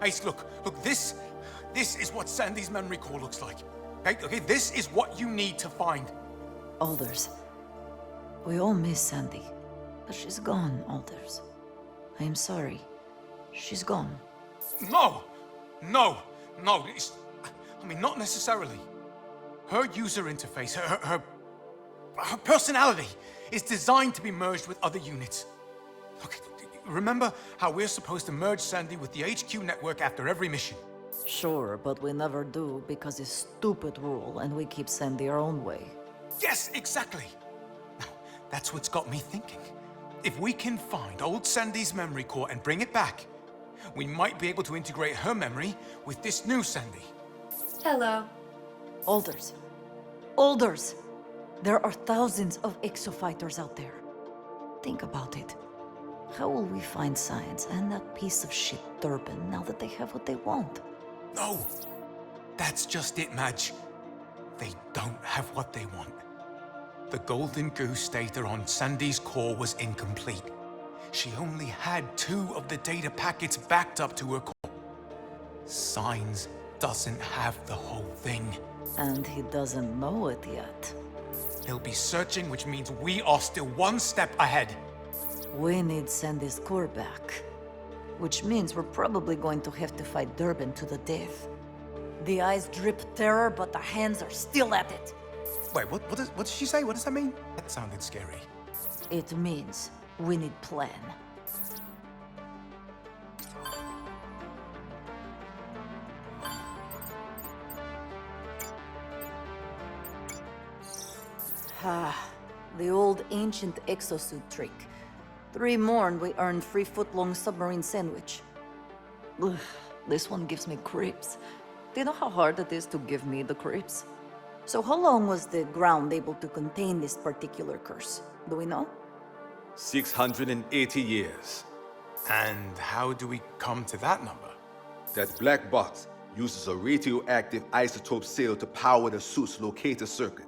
Ace, look, this is what Sandy's memory core looks like. Okay, this is what you need to find. Alders. We all miss Sandy. But she's gone, Alders. I am sorry. She's gone. No! Not necessarily. Her user interface, her personality is designed to be merged with other units. Okay, remember how we're supposed to merge Sandy with the HQ network after every mission? Sure, but we never do because it's stupid rule and we keep Sandy our own way. Yes, exactly. Now, that's what's got me thinking. If we can find old Sandy's memory core and bring it back, we might be able to integrate her memory with this new Sandy. Hello. Alders. Alders! There are thousands of exofighters out there. Think about it. How will we find science and that piece of shit Durban now that they have what they want? No! That's just it, Madge. They don't have what they want. The Golden Goose data on Sandy's core was incomplete. She only had 2 of the data packets backed up to her core. Signs doesn't have the whole thing. And he doesn't know it yet. He'll be searching, which means we are still 1 step ahead. We need Sandy's core back. Which means we're probably going to have to fight Durban to the death. The eyes drip terror, but the hands are still at it. Wait, what did she say? What does that mean? That sounded scary. It means we need plan. The old ancient exosuit trick. 3 more and we earned free foot-long submarine sandwich. Ugh, this one gives me creeps. Do you know how hard it is to give me the creeps? So how long was the ground able to contain this particular curse? Do we know? 680 years. And how do we come to that number? That black box uses a radioactive isotope cell to power the suit's locator circuit.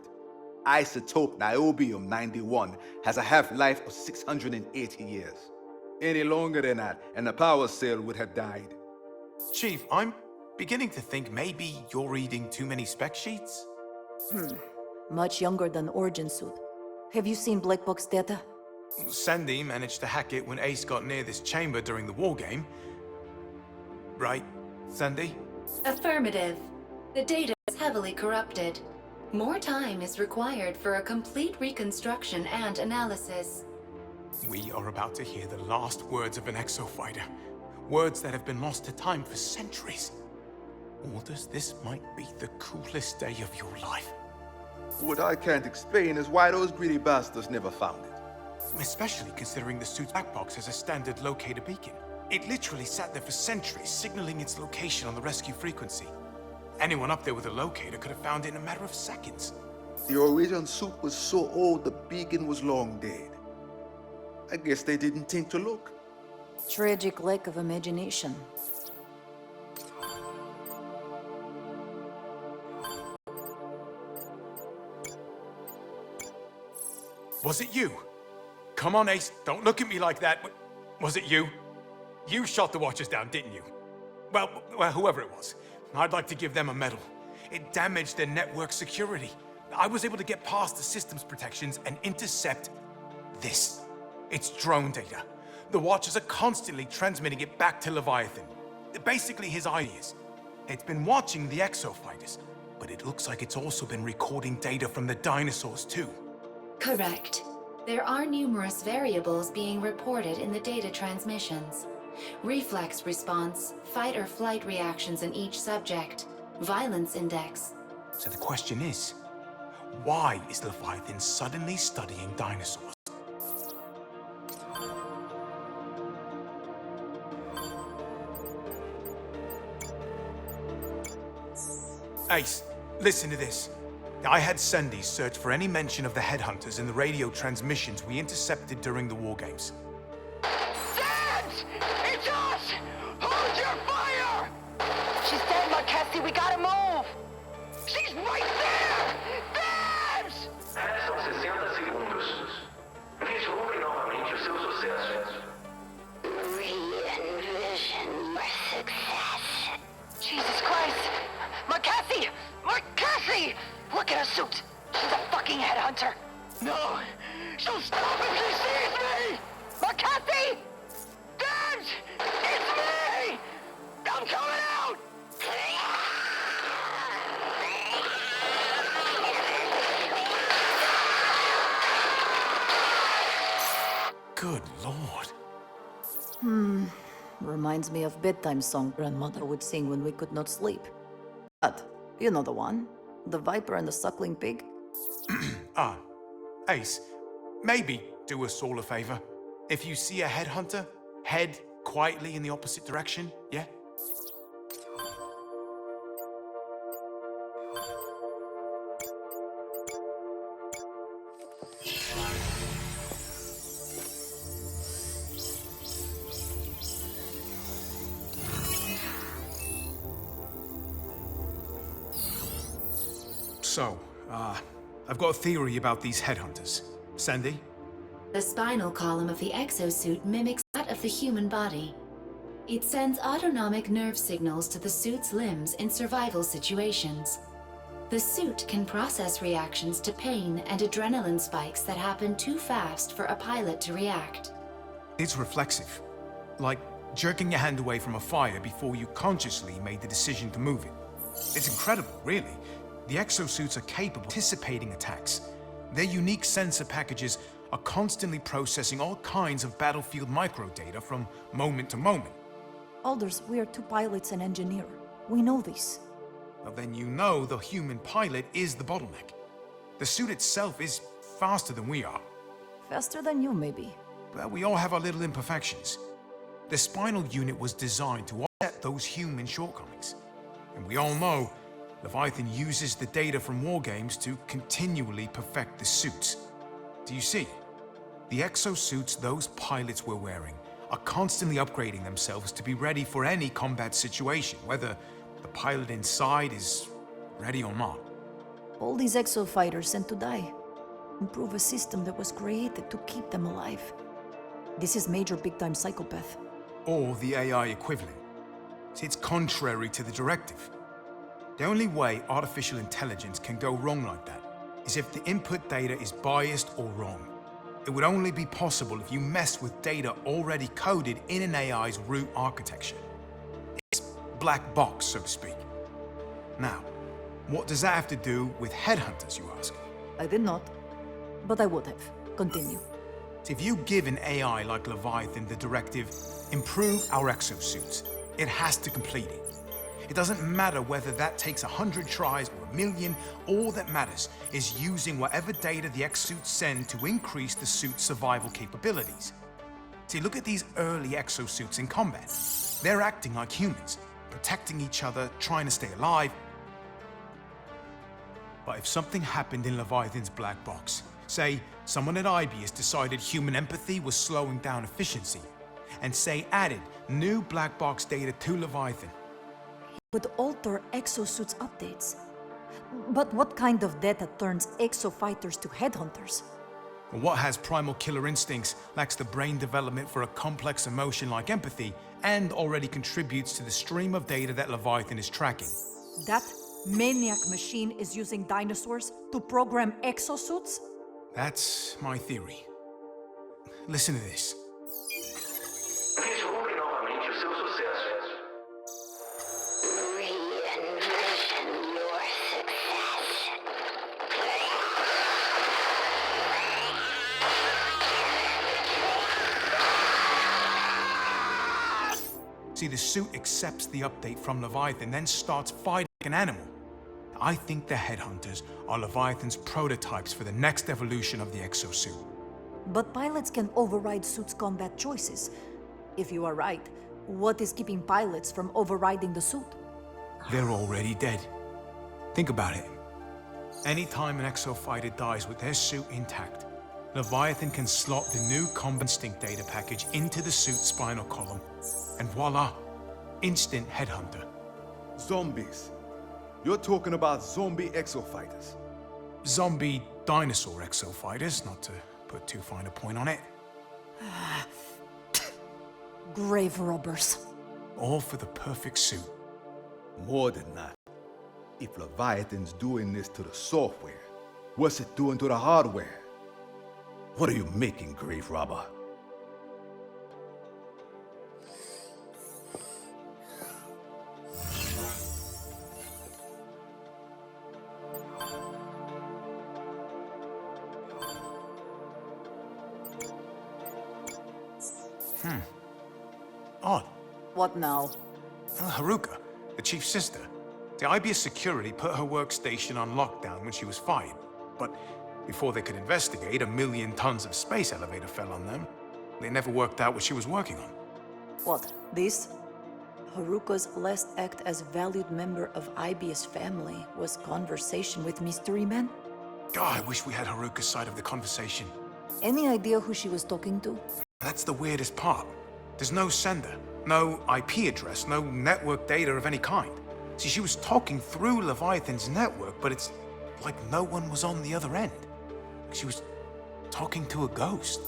Isotope niobium-91 has a half-life of 680 years. Any longer than that, and the power cell would have died. Chief, I'm beginning to think maybe you're reading too many spec sheets? Much younger than Origin Suit. Have you seen Black Box data? Sandy managed to hack it when Ace got near this chamber during the war game. Right, Sandy? Affirmative. The data is heavily corrupted. More time is required for a complete reconstruction and analysis. We are about to hear the last words of an exofighter. Words that have been lost to time for centuries. Alders, this might be the coolest day of your life. What I can't explain is why those greedy bastards never found it. Especially considering the suit's back box has a standard locator beacon. It literally sat there for centuries, signaling its location on the rescue frequency. Anyone up there with a locator could have found it in a matter of seconds. The Origin suit was so old the beacon was long dead. I guess they didn't think to look. Tragic lack of imagination. Was it you? Come on, Ace, don't look at me like that. Was it you? You shot the Watchers down, didn't you? Well, whoever it was. I'd like to give them a medal. It damaged their network security. I was able to get past the system's protections and intercept this. It's drone data. The Watchers are constantly transmitting it back to Leviathan. Basically his ideas. It's been watching the exofighters, but it looks like it's also been recording data from the dinosaurs too. Correct. There are numerous variables being reported in the data transmissions. Reflex response, fight or flight reactions in each subject, violence index. So the question is, why is Leviathan suddenly studying dinosaurs? Ace, listen to this. I had Sandy search for any mention of the headhunters in the radio transmissions we intercepted during the war games. Sands! It's us! Hold your fire! She's dead, Marquesi. We gotta move! She's right there! Sands! Restam 60 segundos. Vislumbre novamente o seu sucesso. Re-envision your success. stuck in a suit. She's a fucking headhunter. No! She'll stop if she sees me! McCarthy! Dad! It's me! I'm coming out! Good lord. Reminds me of bedtime song grandmother would sing when we could not sleep. But, you know the one. The viper and the suckling pig. Ace, maybe do us all a favor. If you see a headhunter, head quietly in the opposite direction, yeah? So, I've got a theory about these headhunters. Sandy? The spinal column of the exosuit mimics that of the human body. It sends autonomic nerve signals to the suit's limbs in survival situations. The suit can process reactions to pain and adrenaline spikes that happen too fast for a pilot to react. It's reflexive. Like jerking your hand away from a fire before you consciously made the decision to move it. It's incredible, really. The exosuits are capable of anticipating attacks. Their unique sensor packages are constantly processing all kinds of battlefield microdata from moment to moment. Alders, we are two pilots and engineer. We know this. Well, then you know the human pilot is the bottleneck. The suit itself is faster than we are. Faster than you, maybe. Well, we all have our little imperfections. The spinal unit was designed to offset those human shortcomings. And we all know Leviathan uses the data from war games to continually perfect the suits. Do you see? The exosuits those pilots were wearing are constantly upgrading themselves to be ready for any combat situation, whether the pilot inside is ready or not. All these exo fighters sent to die. Improve a system that was created to keep them alive. This is major big-time psychopath. Or the AI equivalent. See, it's contrary to the directive. The only way artificial intelligence can go wrong like that is if the input data is biased or wrong. It would only be possible if you mess with data already coded in an AI's root architecture. It's black box, so to speak. Now, what does that have to do with headhunters, you ask? I did not, but I would have. Continue. If you give an AI like Leviathan the directive, improve our exosuits, it has to complete it. It doesn't matter whether that takes 100 tries or 1,000,000, all that matters is using whatever data the exosuits send to increase the suit's survival capabilities. See, look at these early exosuits in combat. They're acting like humans, protecting each other, trying to stay alive. But if something happened in Leviathan's black box, say someone at IBIS decided human empathy was slowing down efficiency, and say added new black box data to Leviathan, Would alter exosuits updates. But what kind of data turns exo fighters to headhunters? what has primal killer instincts, lacks the brain development for a complex emotion like empathy, and already contributes to the stream of data that Leviathan is tracking. That maniac machine is using dinosaurs to program exosuits? That's my theory. Listen to this. Vislumbre novamente o seu sucesso. Re-envision your success. See, the suit accepts the update from Leviathan, then starts fighting like an animal. I think the headhunters are Leviathan's prototypes for the next evolution of the exosuit. But pilots can override suits' combat choices. If you are right, what is keeping pilots from overriding the suit? They're already dead. Think about it. Anytime an exofighter dies with their suit intact, Leviathan can slot the new combat instinct data package into the suit's spinal column, and voila, instant headhunter. Zombies. You're talking about zombie exofighters. Zombie dinosaur exofighters, not to put too fine a point on it. Grave robbers. All for the perfect suit. More than that. If Leviathan's doing this to the software, what's it doing to the hardware? What are you making, grave robber? Odd. What now? Haruka, the chief's sister. The IBS security put her workstation on lockdown when she was fired. But before they could investigate, 1 million tons of space elevator fell on them. They never worked out what she was working on. What? This? Haruka's last act as valued member of IBS family was conversation with Mystery Man? God, I wish we had Haruka's side of the conversation. Any idea who she was talking to? That's the weirdest part. There's no sender, no IP address, no network data of any kind. See, she was talking through Leviathan's network, but it's like no one was on the other end. She was talking to a ghost.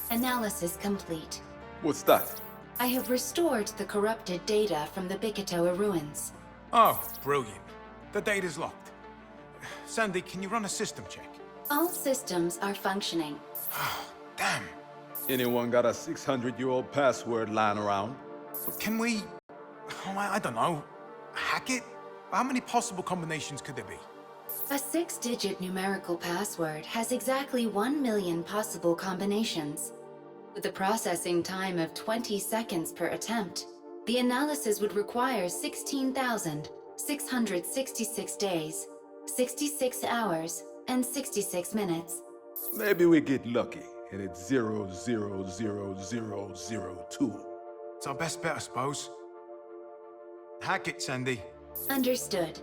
Analysis complete. What's that? I have restored the corrupted data from the Bikitoa ruins. Oh, brilliant. The data's locked. Sandy, can you run a system check? All systems are functioning. Damn. Anyone got a 600-year-old password lying around? But can we... Oh, I don't know. Hack it? How many possible combinations could there be? A 6-digit numerical password has exactly 1 million possible combinations. With a processing time of 20 seconds per attempt, the analysis would require 16,666 days, 66 hours, and 66 minutes. Maybe we get lucky and it's 000002. It's our best bet, I suppose. Hack it, Sandy. Understood.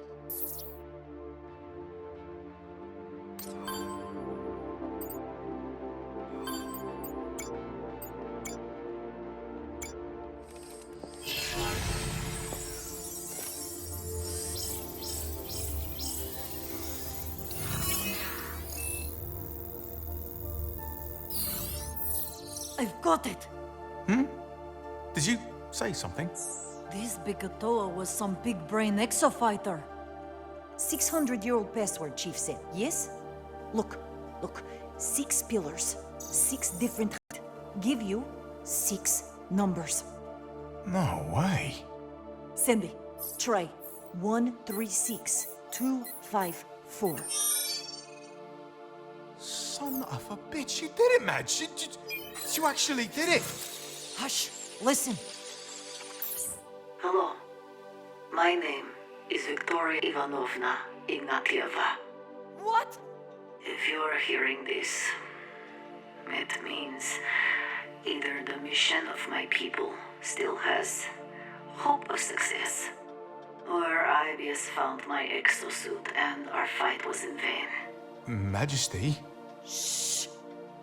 I've got it! Did you say something? This Bikatoa was some big-brain exofighter. 600-year-old password, Chief said, yes? Look, 6 pillars, 6 different... give you 6 numbers. No way. Sandy, try 136254. Son of a bitch, you did it, man. You actually did it. Hush, listen. Hello. My name is Victoria Ivanovna Ignatieva. What? If you're hearing this, it means either the mission of my people still has hope of success, or IBS found my exosuit and our fight was in vain. Majesty? Shh.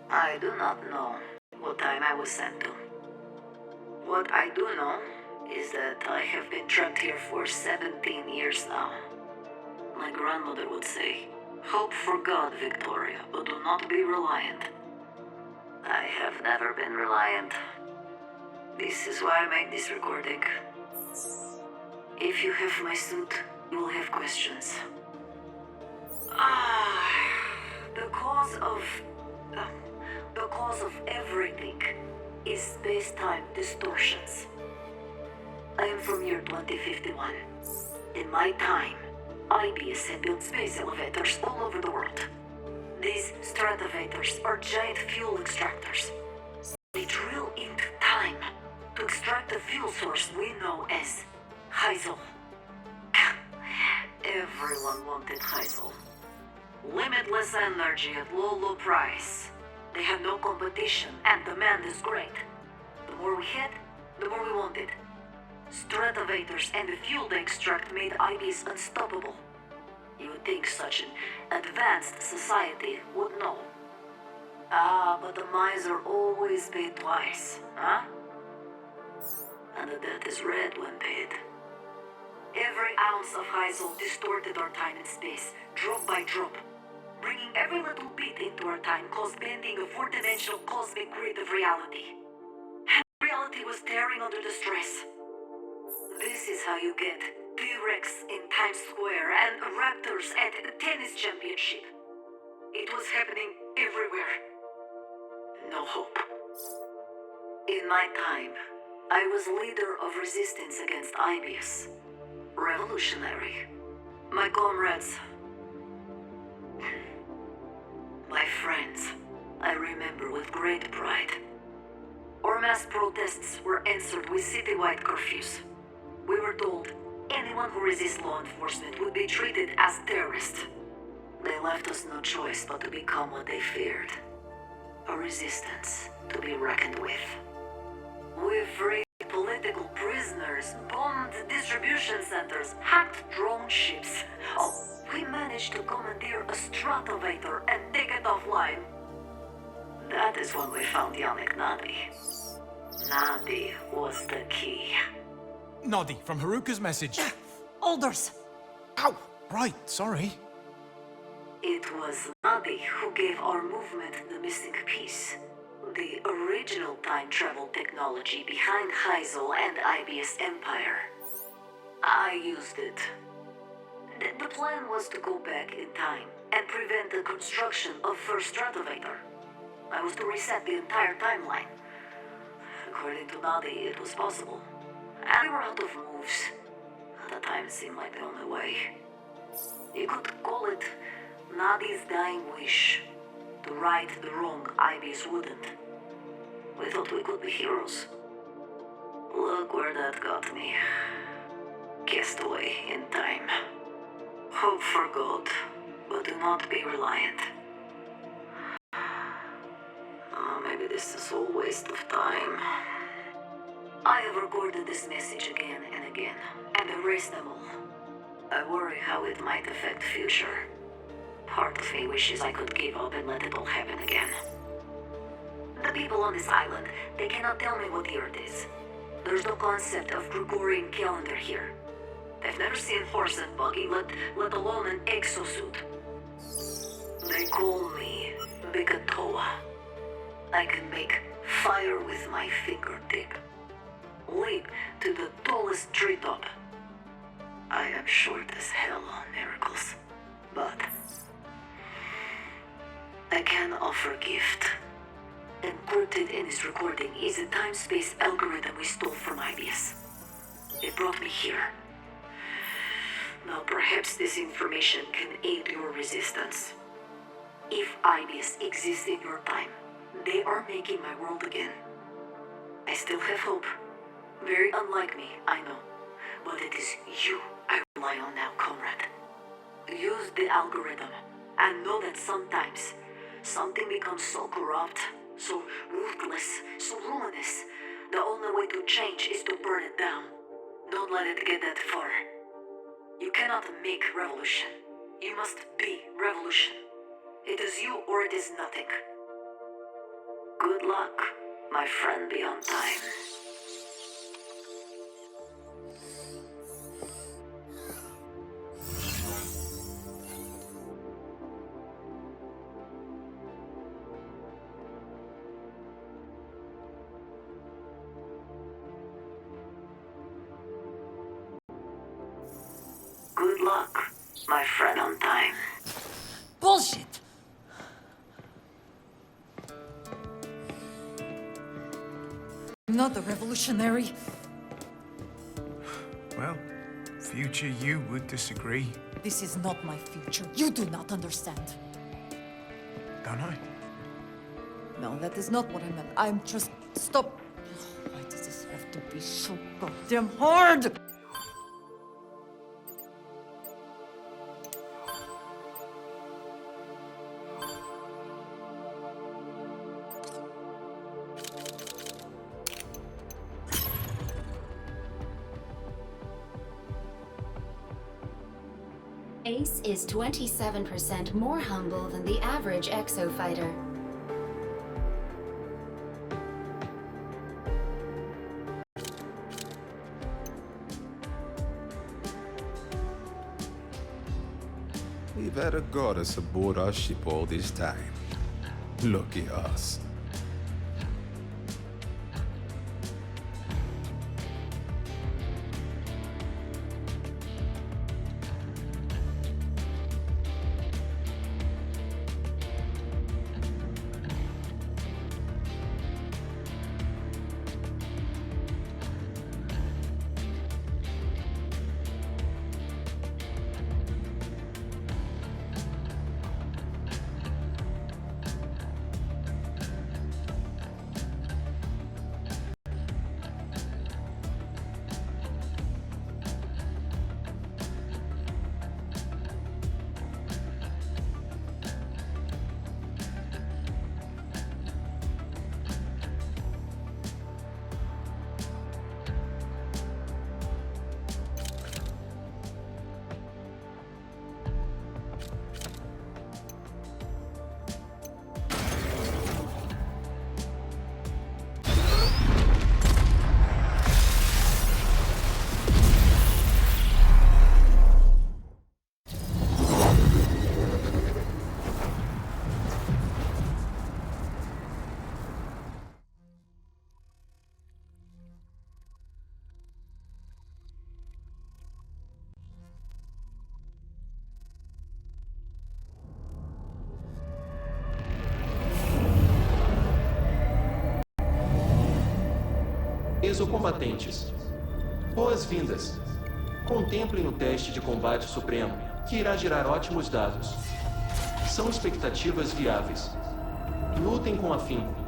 I do not know what time I was sent to. What I do know is that I have been trapped here for 17 years now. My grandmother would say, hope for God, Victoria, but do not be reliant. I have never been reliant. This is why I make this recording. If you have my suit, you will have questions. The cause of everything is space-time distortions. I am from year 2051. In my time, IBS had built space elevators all over the world. These stratovators are giant fuel extractors. They drill into time to extract the fuel source we know as Heisel. Everyone wanted Heisel. Limitless energy at low price. They have no competition and demand is great. The more we had, the more we wanted. Stratovators and the fuel they extract made IBS unstoppable. You would think such an advanced society would know. But the miser always paid twice, huh? and the debt is red when paid. Every ounce of Heisel distorted our time and space, drop by drop. Bringing every little bit into our time caused bending a four-dimensional cosmic grid of reality. And reality was tearing under the stress. This is how you get T-Rex in Times Square and Raptors at the tennis championship. It was happening everywhere. No hope. In my time, I was leader of resistance against IBS. Revolutionary. My comrades, my friends, I remember with great pride. Our mass protests were answered with citywide curfews. We were told anyone who resists law enforcement would be treated as terrorists. They left us no choice but to become what they feared. A resistance to be reckoned with. We freed political prisoners, bombed distribution centers, hacked drone ships. Oh, we managed to commandeer a stratovator and take it offline. That is when we found Yannick Nadi. Nadi was the key. Noddy, from Haruka's message. Alders! Ow! Right, sorry. It was Nadi who gave our movement the missing piece. The original time travel technology behind Heisel and IBS Empire. I used it. The plan was to go back in time and prevent the construction of First Stratovator. I was to reset the entire timeline. According to Nadi, it was possible. And we were out of moves. At the time, it seemed like the only way. You could call it Nadi's dying wish. To right the wrong IBS wouldn't. We thought we could be heroes. Look where that got me. Cast away in time. Hope for God, but do not be reliant. Maybe this is all waste of time. I have recorded this message again and again, and erased them all. I worry how it might affect future. Part of me wishes I could give up and let it all happen again. The people on this island, they cannot tell me what year it is. There's no concept of Gregorian calendar here. They've never seen horse and buggy, let alone an exosuit. They call me Bigatoa. I can make fire with my fingertip. Leap to the tallest treetop. I am short as hell on miracles, but I can offer gift. Encrypted in this recording is a time-space algorithm we stole from IBS. It brought me here. Now perhaps this information can aid your resistance. If IBS exists in your time, they are making my world again. I still have hope. Very unlike me, I know. But it is you I rely on now, comrade. Use the algorithm, and know that sometimes something becomes so corrupt, so ruthless, so ruinous. The only way to change is to burn it down. Don't let it get that far. You cannot make revolution. You must be revolution. It is you or it is nothing. Good luck, my friend beyond time. Good luck, my friend on time. Bullshit! I'm not a revolutionary. Well, future you would disagree, This is not my future. You do not understand. don't I? No, that is not what I meant. I'm just... Stop. Why does this have to be so goddamn hard? Ace is 27% more humble than the average exofighter. We've had a goddess aboard our ship all this time. Lucky us. Exocombatentes, boas-vindas. Contemplem o teste de combate supremo, que irá gerar ótimos dados. São expectativas viáveis. Lutem com afinco.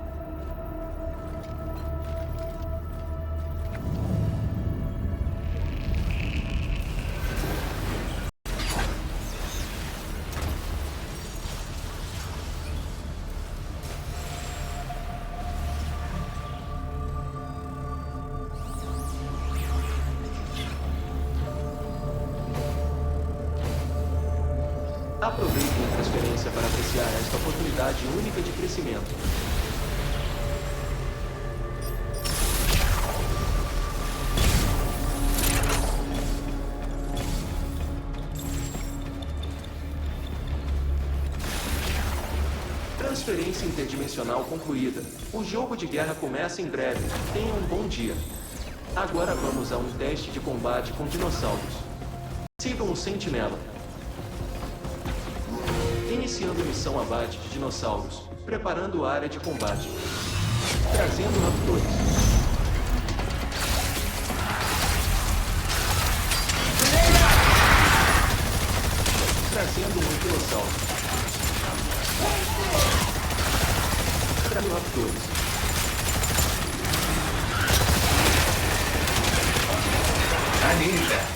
Aproveitem a transferência para apreciar esta oportunidade única de crescimento. Transferência interdimensional concluída. O jogo de guerra começa em breve. Tenham um bom dia. Agora vamos a um teste de combate com dinossauros. Sigam o Sentinela. Iniciando missão abate de dinossauros, preparando a área de combate, trazendo raptores. Trazendo um anquilossauro. Trazendo raptores. Anita.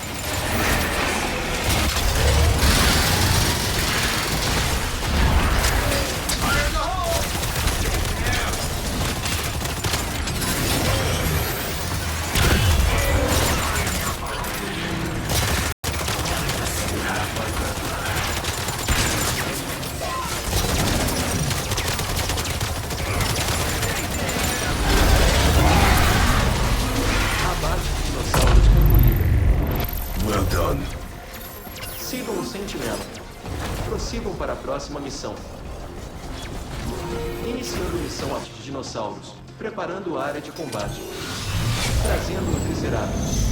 Sigam o Sentinela. Prossigam para a próxima missão. Iniciando missão abate de dinossauros, preparando a área de combate, trazendo o Triceratops.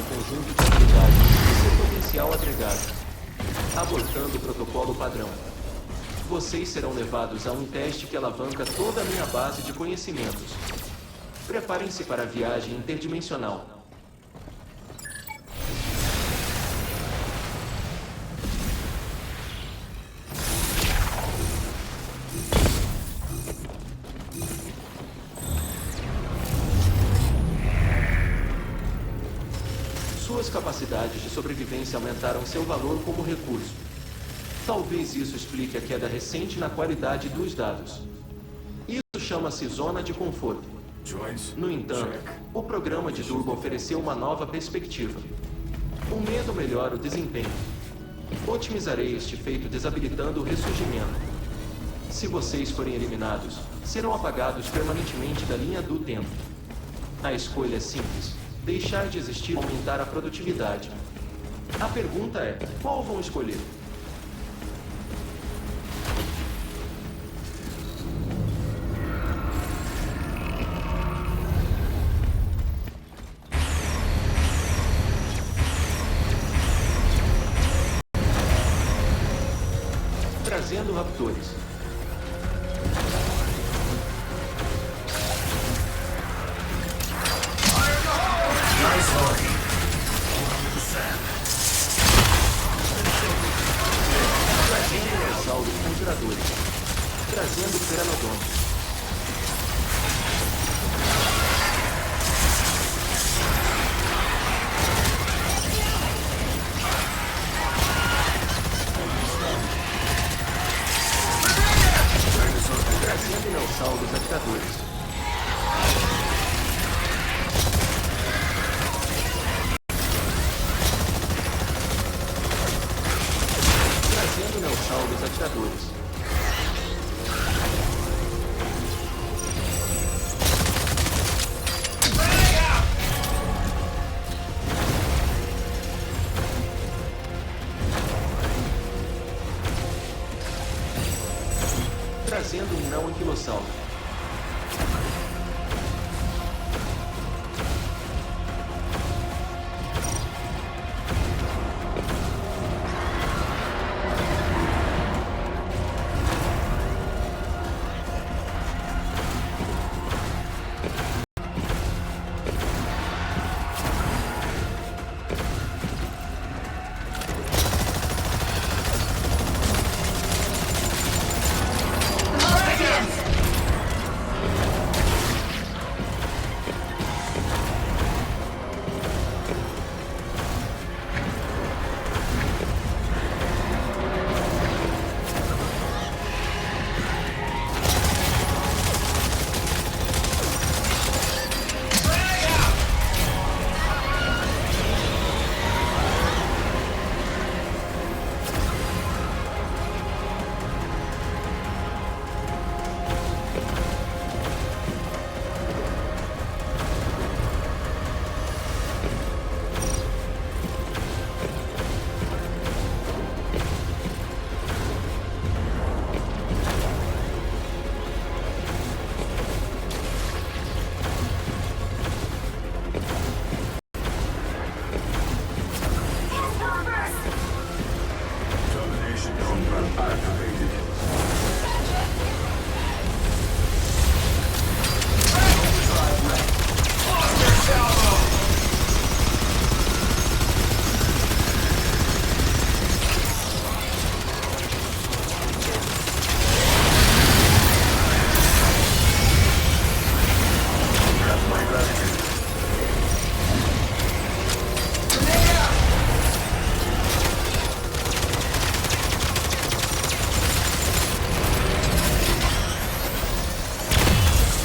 Conjunto de habilidades e seu potencial agregado. Abortando o protocolo padrão. Vocês serão levados a um teste que alavanca toda a minha base de conhecimentos. Preparem-se para a viagem interdimensional. Suas capacidades de sobrevivência aumentaram seu valor como recurso. Talvez isso explique a queda recente na qualidade dos dados. Isso chama-se zona de conforto. No entanto, o programa de Durban ofereceu uma nova perspectiva. O medo melhora o desempenho. Otimizarei este feito desabilitando o ressurgimento. Se vocês forem eliminados, serão apagados permanentemente da linha do tempo. A escolha é simples: deixar de existir ou aumentar a produtividade. A pergunta é: qual vão escolher? Trazendo raptores. Trazendo dinossauros conjuradores. Trazendo pteranodontes. Trazendo dinossauros atiradores. Trazendo dinossauros atiradores. Trazendo um não anquilossauro.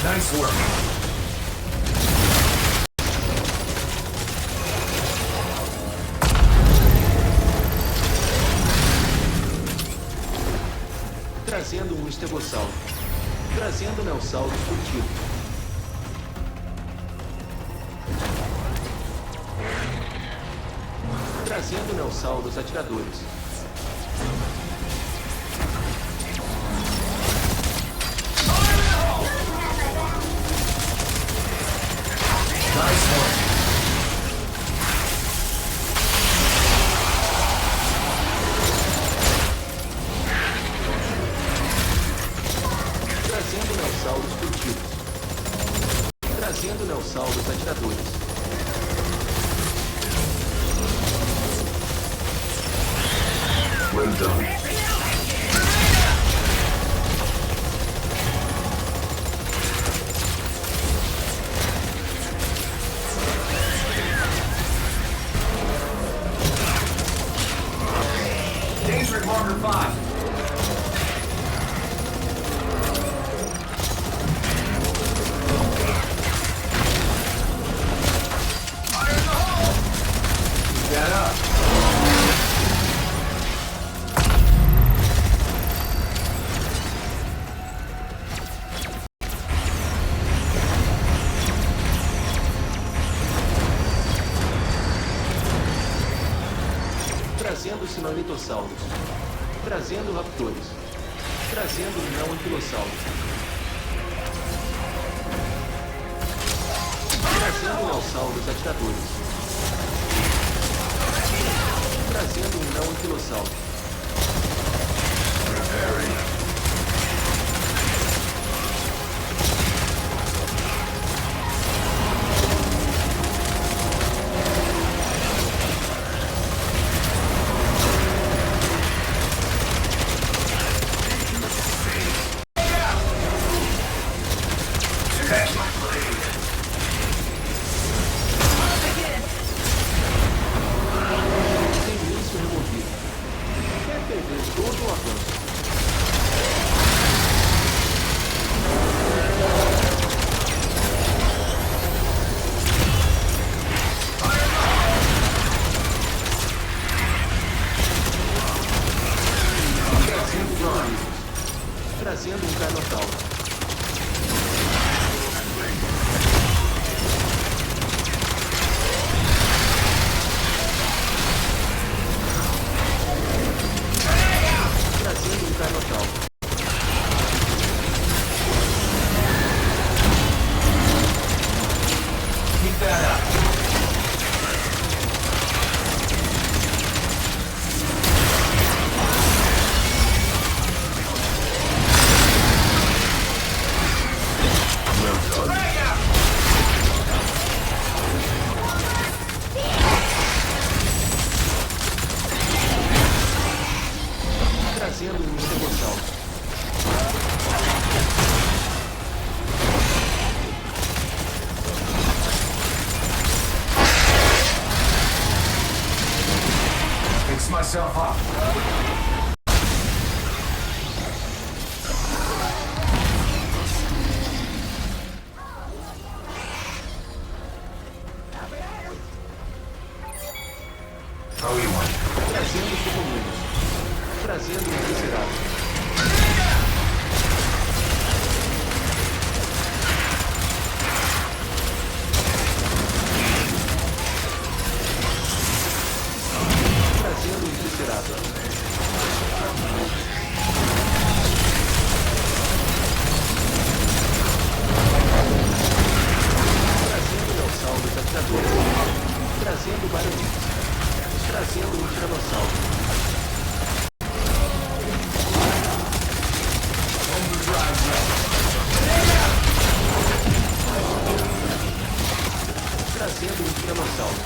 Nice work. Trazendo um estegossauro. Trazendo neossauros curtidos. Trazendo neossauros atiradores. Nice work. Trazendo neossauros curtidos. Trazendo neossauros atiradores. Well done. Danger at marker 5. dinossauros. Trazendo raptores. Trazendo um não anquilossauro. Trazendo neossauros atiradores. Trazendo um não anquilossauro. Início removido. Quer perder todo o avanço. Trazendo drones. Trazendo um carnotauro. Trazendo um carnotauro. Keep that up. Trazendo um estegossauro. Fix myself up. How you want? Trazendo sucumbidos. Trazendo um triceratops. Trazendo um triceratops. Trazendo neossauros atiradores. Trazendo barões. Trazendo um tiranossauro. Trazendo um tiranossauro.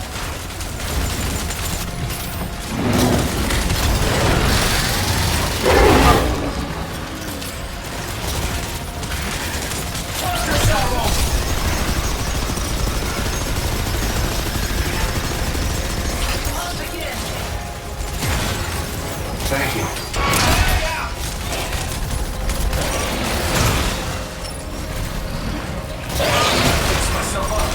Thank you. Fix myself up.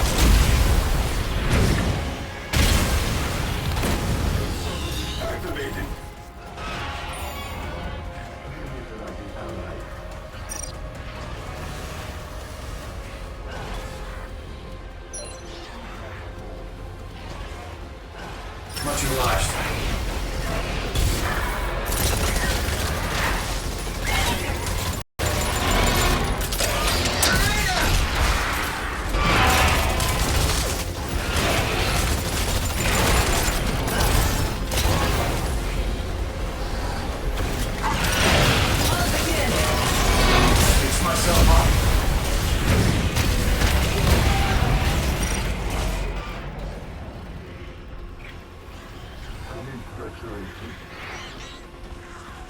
Activating. Much obliged. Fix myself up.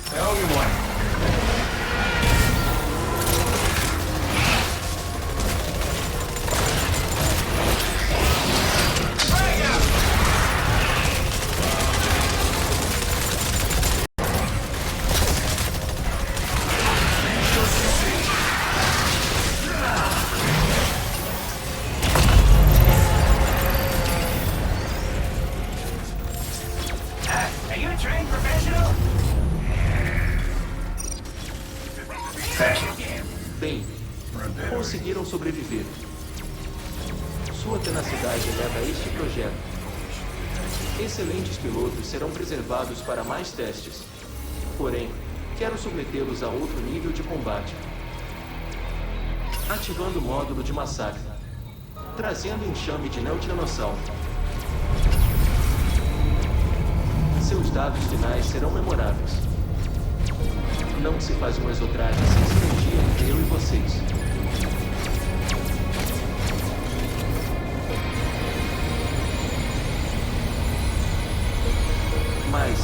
I owe you one. Are you a trained professional? Thank you. Bem, conseguiram sobreviver. Sua tenacidade leva a este projeto. Excelentes pilotos serão preservados para mais testes. Porém, quero submetê-los a outro nível de combate. Ativando o módulo de massacre. Trazendo enxame de neutinanossauro. Seus dados finais serão memoráveis. Não se faz um exotraje sem sinergia entre eu e vocês. Mas,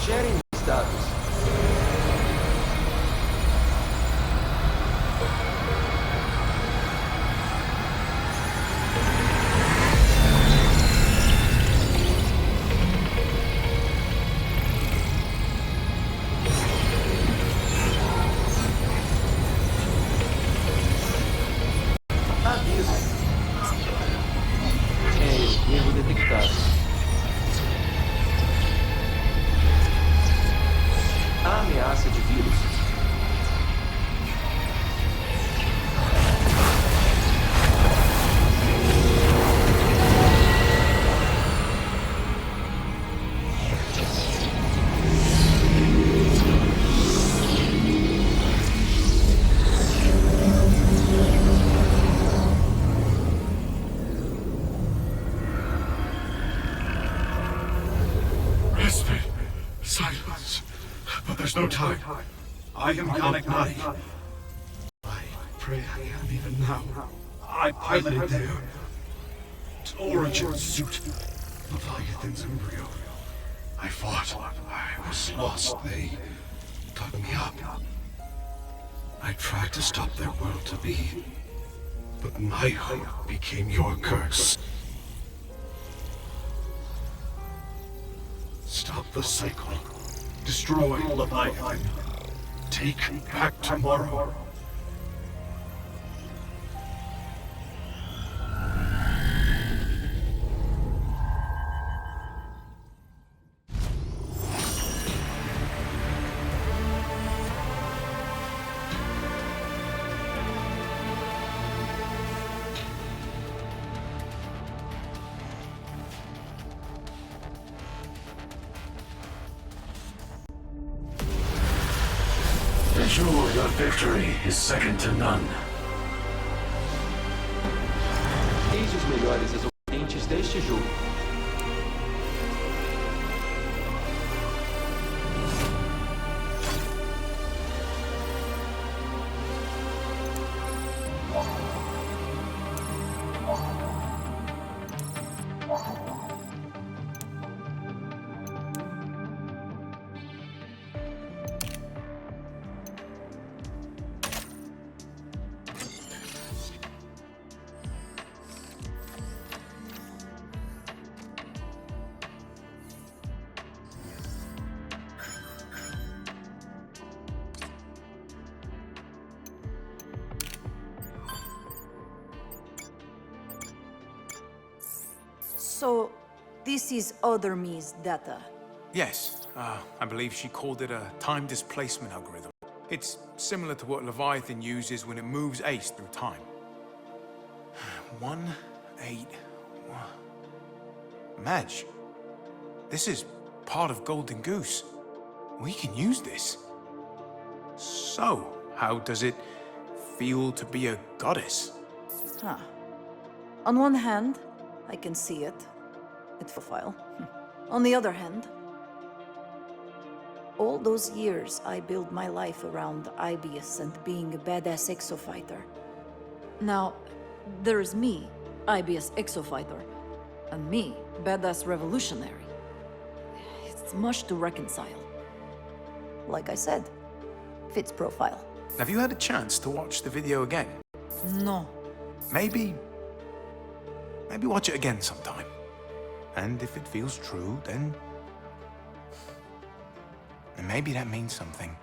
gerem os dados. Erro detectado. A ameaça de vírus. Respite. Silence. But there's no time. I am Gallignati. I pray I am even now. I piloted their origin suit, Leviathan's embryo. I fought. I was lost. They dug me up. I tried to stop their world to be, but my hope became your curse. Stop the cycle. Destroy Leviathan. Take back tomorrow. Ensure your victory is second to none. Eis os melhores exoponentes deste jogo. So, this is other me's data. Yes, I believe she called it a time displacement algorithm. It's similar to what Leviathan uses when it moves Ace through time. 1, 8, 1. Madge, this is part of Golden Goose. We can use this. So, how does it feel to be a goddess? Huh. On one hand, I can see it. It's a file. On the other hand, all those years I built my life around Ibius and being a badass exofighter. Now, there's me, Ibius exofighter, and me, badass revolutionary. It's much to reconcile. Like I said, fits profile. Have you had a chance to watch the video again? No. Maybe watch it again sometime. And if it feels true, then maybe that means something.